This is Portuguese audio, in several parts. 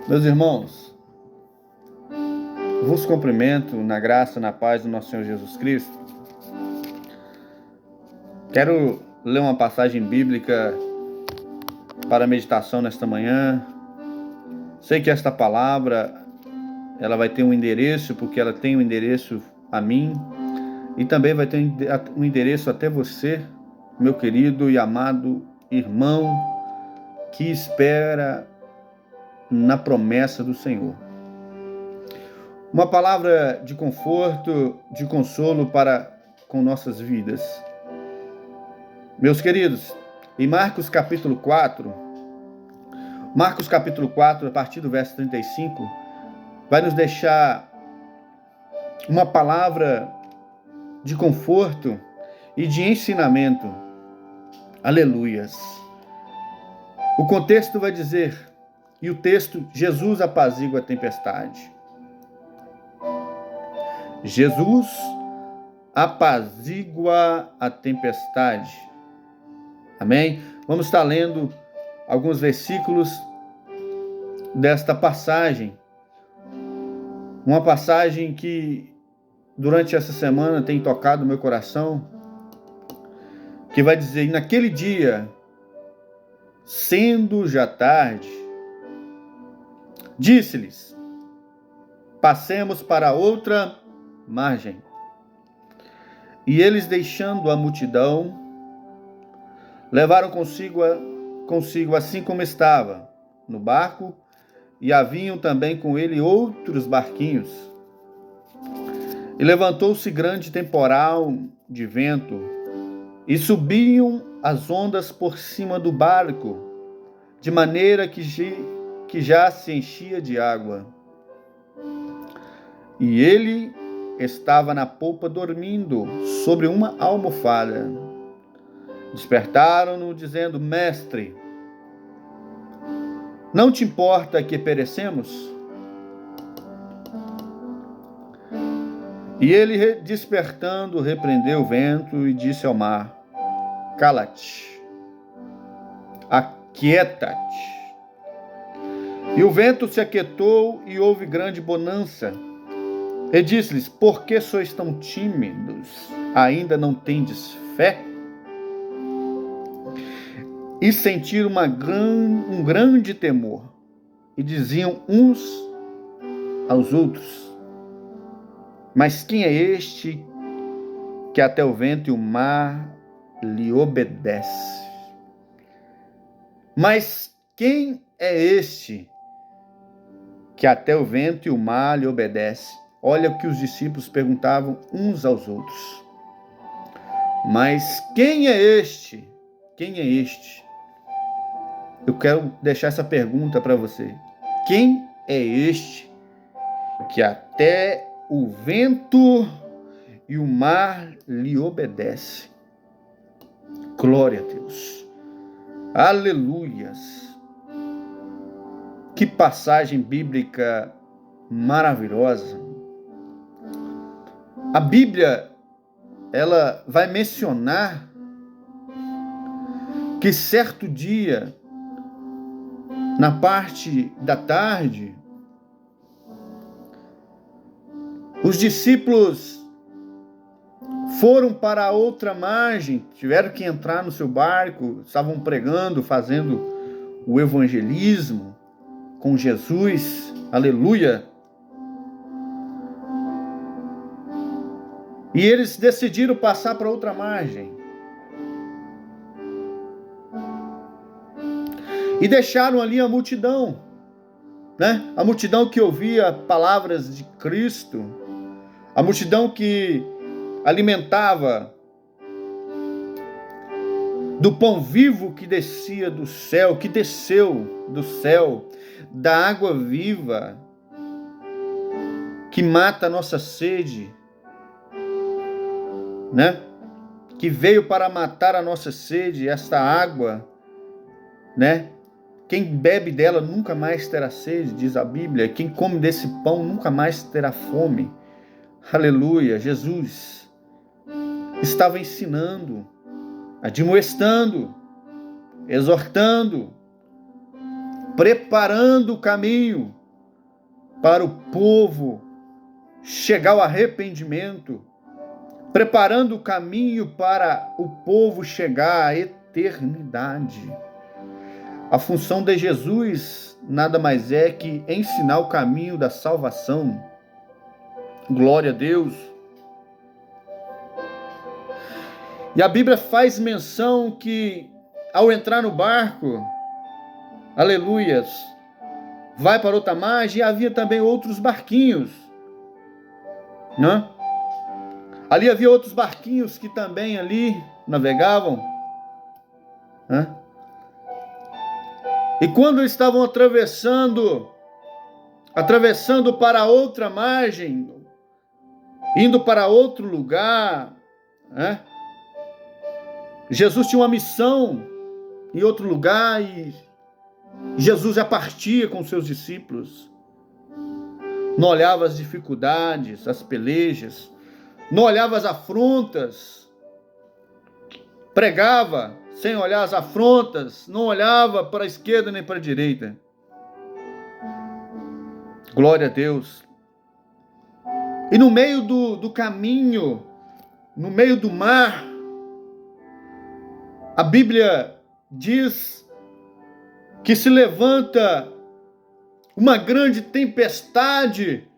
Meus irmãos, vos cumprimento na graça, na paz do nosso Senhor Jesus Cristo. Quero ler uma passagem bíblica para meditação nesta manhã. Sei que esta palavra, ela vai ter um endereço, porque ela tem um endereço a mim, e também vai ter um endereço até você, meu querido e amado irmão, que espera na promessa do Senhor. Uma palavra de conforto, de consolo para com nossas vidas. Meus queridos, em Marcos capítulo 4, a partir do verso 35, vai nos deixar uma palavra de conforto e de ensinamento. Aleluias. O contexto vai dizer, e o texto, Jesus apazigua a tempestade. Jesus apazigua a tempestade. Amém? Vamos estar lendo alguns versículos desta passagem. Uma passagem que durante essa semana tem tocado meu coração, que vai dizer: e naquele dia, sendo já tarde, disse-lhes: passemos para outra margem. E eles, deixando a multidão, levaram consigo assim como estava, no barco, e haviam também com ele outros barquinhos. E levantou-se grande temporal de vento, e subiam as ondas por cima do barco, de maneira que já se enchia de água. E ele estava na polpa dormindo sobre uma almofada. Despertaram-no, dizendo: Mestre, não te importa que perecemos? E ele, despertando, repreendeu o vento e disse ao mar: cala-te, aquieta-te. E o vento se aquietou e houve grande bonança. E disse-lhes: por que sois tão tímidos? Ainda não tendes fé? E sentiram um grande temor, e diziam uns aos outros: mas quem é este que até o vento e o mar lhe obedece? Mas quem é este que até o vento e o mar lhe obedece? Olha o que os discípulos perguntavam uns aos outros. Mas quem é este? Quem é este? Eu quero deixar essa pergunta para você. Quem é este que até o vento e o mar lhe obedece? Glória a Deus. Aleluias. Que passagem bíblica maravilhosa. A Bíblia, ela vai mencionar que certo dia, na parte da tarde, os discípulos foram para a outra margem, tiveram que entrar no seu barco, estavam pregando, fazendo o evangelismo com Jesus, aleluia. E eles decidiram passar para outra margem. E deixaram ali a multidão, né? A multidão que ouvia palavras de Cristo, a multidão que alimentava do pão vivo que descia do céu, que desceu do céu, da água viva que mata a nossa sede, né? Que veio para matar a nossa sede, esta água, né? Quem bebe dela nunca mais terá sede, diz a Bíblia. Quem come desse pão nunca mais terá fome. Aleluia. Jesus estava ensinando, admoestando, exortando, preparando o caminho para o povo chegar ao arrependimento, preparando o caminho para o povo chegar à eternidade. A função de Jesus nada mais é que ensinar o caminho da salvação. Glória a Deus. E a Bíblia faz menção que ao entrar no barco, aleluias, vai para outra margem, e havia também outros barquinhos, né? Ali havia outros barquinhos que também ali navegavam, né? E quando estavam atravessando para outra margem, indo para outro lugar, né? Jesus tinha uma missão em outro lugar e Jesus já partia com seus discípulos. Não olhava as dificuldades, as pelejas, não olhava as afrontas, pregava sem olhar as afrontas, não olhava para a esquerda nem para a direita. Glória a Deus. E no meio do caminho, no meio do mar, a Bíblia diz que se levanta uma grande tempestade,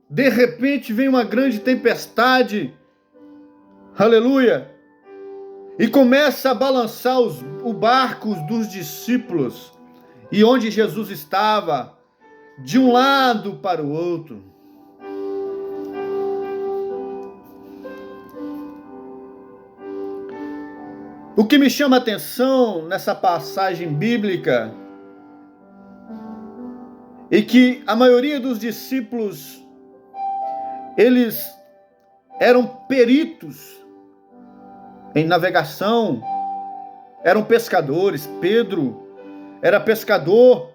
de repente vem uma grande tempestade, aleluia, e começa a balançar o barco dos discípulos, e onde Jesus estava, de um lado para o outro. O que me chama a atenção nessa passagem bíblica é que a maioria dos discípulos, eles eram peritos em navegação, eram pescadores. Pedro era pescador,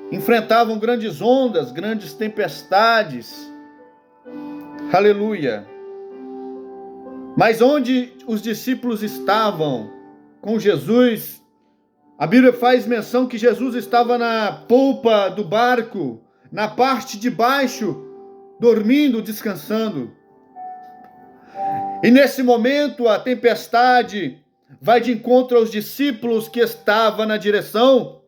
enfrentavam grandes ondas, grandes tempestades, aleluia. Mas onde os discípulos estavam com Jesus, a Bíblia faz menção que Jesus estava na polpa do barco, na parte de baixo, dormindo, descansando. E nesse momento a tempestade vai de encontro aos discípulos que estavam na direção.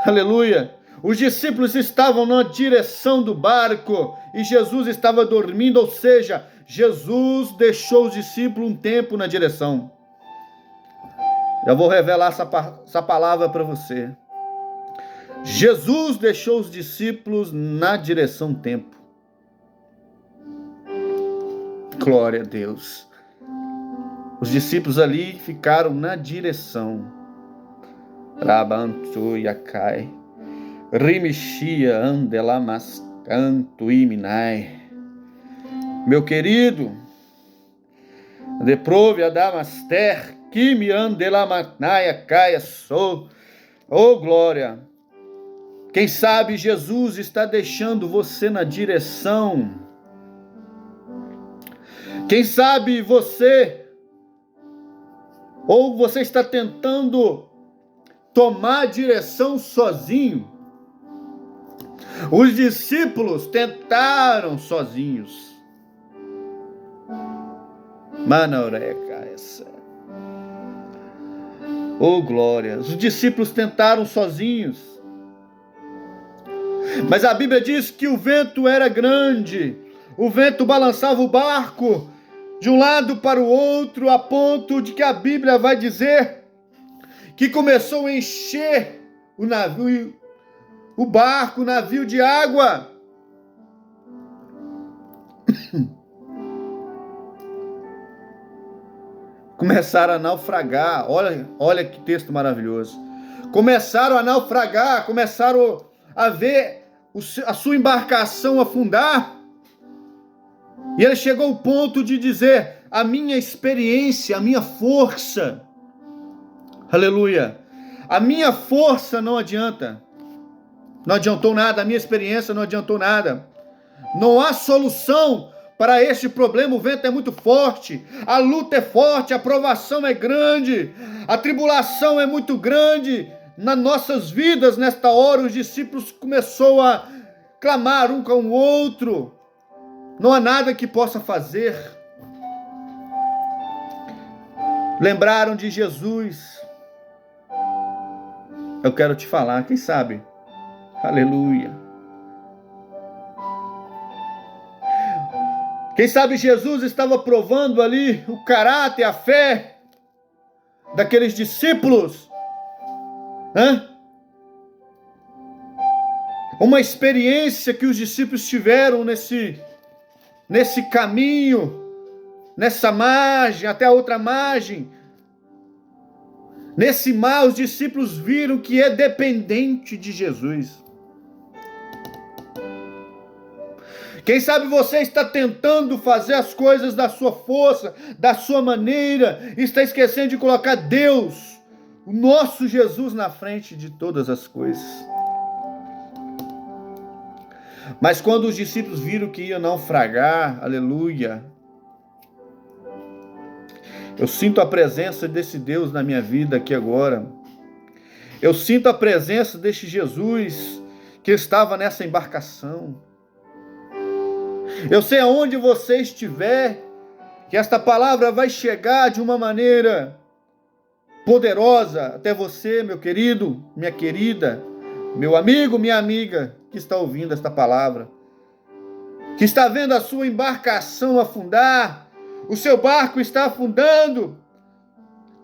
Aleluia! Os discípulos estavam na direção do barco e Jesus estava dormindo, ou seja, Jesus deixou os discípulos um tempo na direção. Eu vou revelar essa palavra para você. Jesus deixou os discípulos na direção um tempo. Glória a Deus. Os discípulos ali ficaram na direção. Rabantu Yakai. Rimishia Andelamas Canto Iminai. Meu querido, deprove a Damaster, que me andelamatnaia caia sou. Oh, glória! Quem sabe Jesus está deixando você na direção. Quem sabe você, ou você está tentando tomar a direção sozinho. Os discípulos tentaram sozinhos. Manoreca essa. Oh, glória! Os discípulos tentaram sozinhos. Mas a Bíblia diz que o vento era grande. O vento balançava o barco de um lado para o outro, a ponto de que a Bíblia vai dizer que começou a encher o navio, o barco, o navio de água. Começaram a naufragar. Olha que texto maravilhoso. Começaram a naufragar, começaram a ver a sua embarcação afundar. E ele chegou ao ponto de dizer: a minha experiência, a minha força, aleluia, a minha força não adianta. Não adiantou nada, a minha experiência não adiantou nada. Não há solução para este problema. O vento é muito forte, a luta é forte, a provação é grande, a tribulação é muito grande. nas nossas vidas, nesta hora, os discípulos começaram a clamar um com o outro. Não há nada que possa fazer. Lembraram de Jesus. Eu quero te falar, quem sabe? Aleluia. Quem sabe Jesus estava provando ali o caráter, a fé daqueles discípulos. Uma experiência que os discípulos tiveram nesse caminho, nessa margem, até a outra margem. Nesse mar, os discípulos viram que é dependente de Jesus. Quem sabe você está tentando fazer as coisas da sua força, da sua maneira, e está esquecendo de colocar Deus, o nosso Jesus, na frente de todas as coisas. Mas quando os discípulos viram que ia naufragar, aleluia, eu sinto a presença desse Deus na minha vida aqui agora. Eu sinto a presença deste Jesus que estava nessa embarcação. Eu sei aonde você estiver, que esta palavra vai chegar de uma maneira poderosa até você, meu querido, minha querida, meu amigo, minha amiga, que está ouvindo esta palavra, que está vendo a sua embarcação afundar, o seu barco está afundando,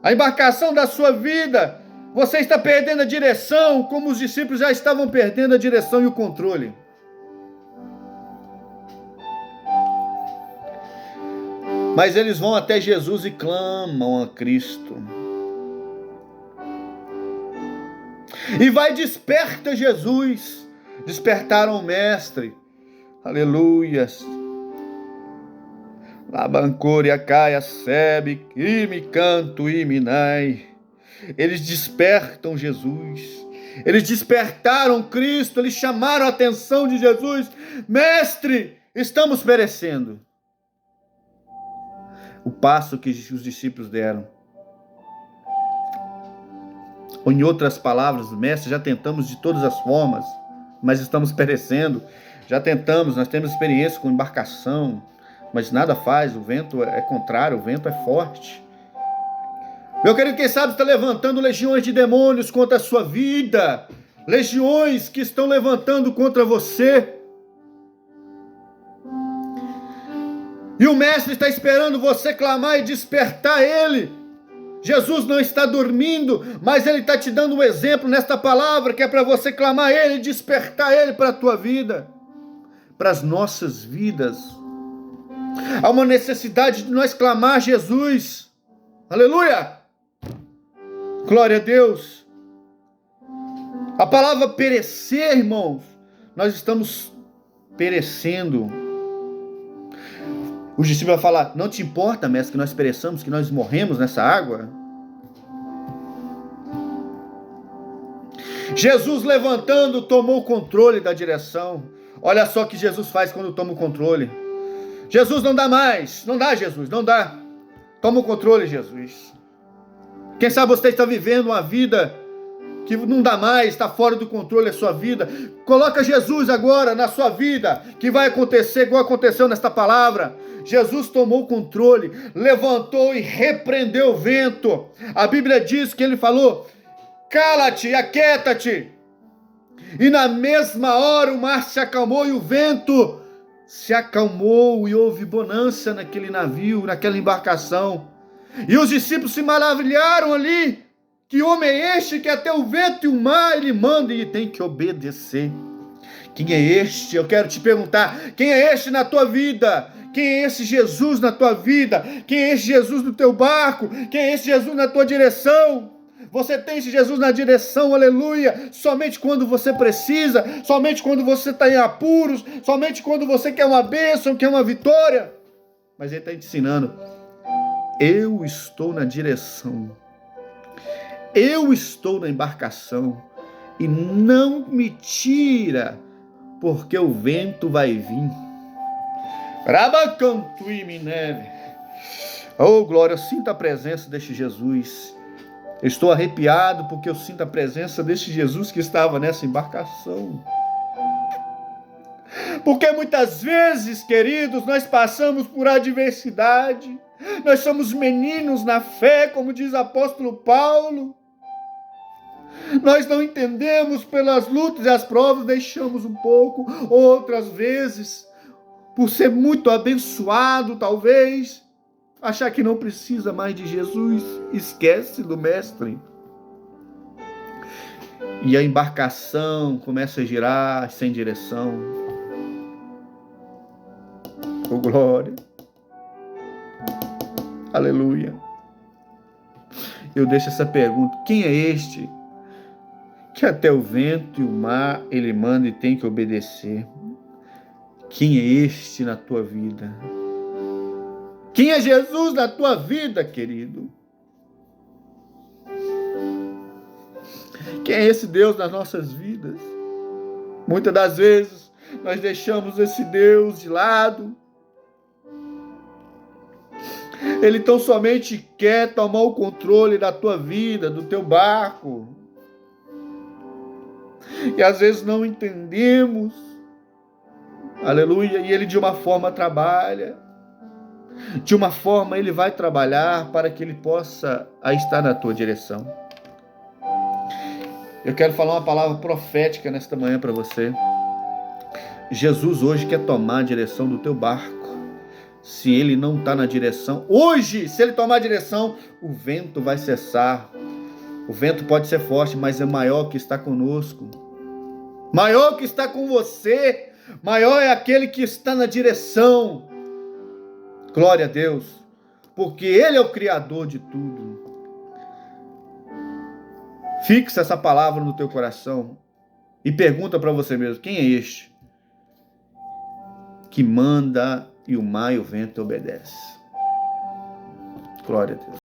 a embarcação da sua vida, você está perdendo a direção, como os discípulos já estavam perdendo a direção e o controle. Mas eles vão até Jesus e clamam a Cristo. E vai, desperta Jesus. Despertaram o Mestre. Aleluias. Labancoria caia sebe, e me canto e minai. Eles despertam Jesus. Eles despertaram Cristo. Eles chamaram a atenção de Jesus. Mestre, estamos perecendo. O passo que os discípulos deram. Ou em outras palavras, mestre, já tentamos de todas as formas, mas estamos perecendo. Já tentamos, nós temos experiência com embarcação, mas nada faz, o vento é contrário, o vento é forte. Meu querido, quem sabe está levantando legiões de demônios contra a sua vida, legiões que estão levantando contra você. E o Mestre está esperando você clamar e despertar ele. Jesus não está dormindo, mas ele está te dando um exemplo nesta palavra, que é para você clamar ele e despertar ele para a tua vida, para as nossas vidas. Há uma necessidade de nós clamar Jesus. Aleluia! Glória a Deus. A palavra perecer, irmãos, nós estamos perecendo. Os discípulos vão falar, não te importa, mestre, que nós pereçamos, que nós morremos nessa água? Jesus levantando, tomou o controle da direção. Olha só o que Jesus faz quando toma o controle. Jesus, não dá mais. Não dá, Jesus, não dá. Toma o controle, Jesus. Quem sabe você está vivendo uma vida que não dá mais, está fora do controle da sua vida. Coloca Jesus agora na sua vida, que vai acontecer igual aconteceu nesta palavra. Jesus tomou o controle, levantou e repreendeu o vento. A Bíblia diz que ele falou, cala-te, aquieta-te. E na mesma hora o mar se acalmou e o vento se acalmou e houve bonança naquele navio, naquela embarcação. E os discípulos se maravilharam ali. Que homem é este que até o vento e o mar ele manda e tem que obedecer? Quem é este? Eu quero te perguntar, quem é este na tua vida? Quem é esse Jesus na tua vida? Quem é esse Jesus no teu barco? Quem é esse Jesus na tua direção? Você tem esse Jesus na direção, aleluia, somente quando você precisa, somente quando você está em apuros, somente quando você quer uma bênção, quer uma vitória. Mas ele está te ensinando, eu estou na direção, eu estou na embarcação, e não me tira, porque o vento vai vir. Oh glória, sinta a presença deste Jesus. Eu estou arrepiado porque eu sinto a presença deste Jesus que estava nessa embarcação. Porque muitas vezes, queridos, nós passamos por adversidade, nós somos meninos na fé, como diz o apóstolo Paulo. Nós não entendemos pelas lutas e as provas, deixamos um pouco, outras vezes, por ser muito abençoado, talvez, achar que não precisa mais de Jesus, esquece do Mestre. E a embarcação começa a girar sem direção. Oh, glória. Aleluia. Eu deixo essa pergunta: quem é este que até o vento e o mar ele manda e tem que obedecer? Quem é este na tua vida? Quem é Jesus na tua vida, querido? Quem é esse Deus nas nossas vidas? Muitas das vezes nós deixamos esse Deus de lado. Ele tão somente quer tomar o controle da tua vida, do teu barco. E às vezes não entendemos. Aleluia. E ele de uma forma trabalha. De uma forma ele vai trabalhar para que ele possa estar na tua direção. Eu quero falar uma palavra profética nesta manhã para você. Jesus hoje quer tomar a direção do teu barco. Se ele não está na direção, hoje, se ele tomar a direção, o vento vai cessar. O vento pode ser forte, mas é maior que está conosco. Maior que está com você. Maior é aquele que está na direção. Glória a Deus. Porque ele é o Criador de tudo. Fixa essa palavra no teu coração e pergunta para você mesmo: quem é este que manda e o mar e o vento obedecem? Glória a Deus.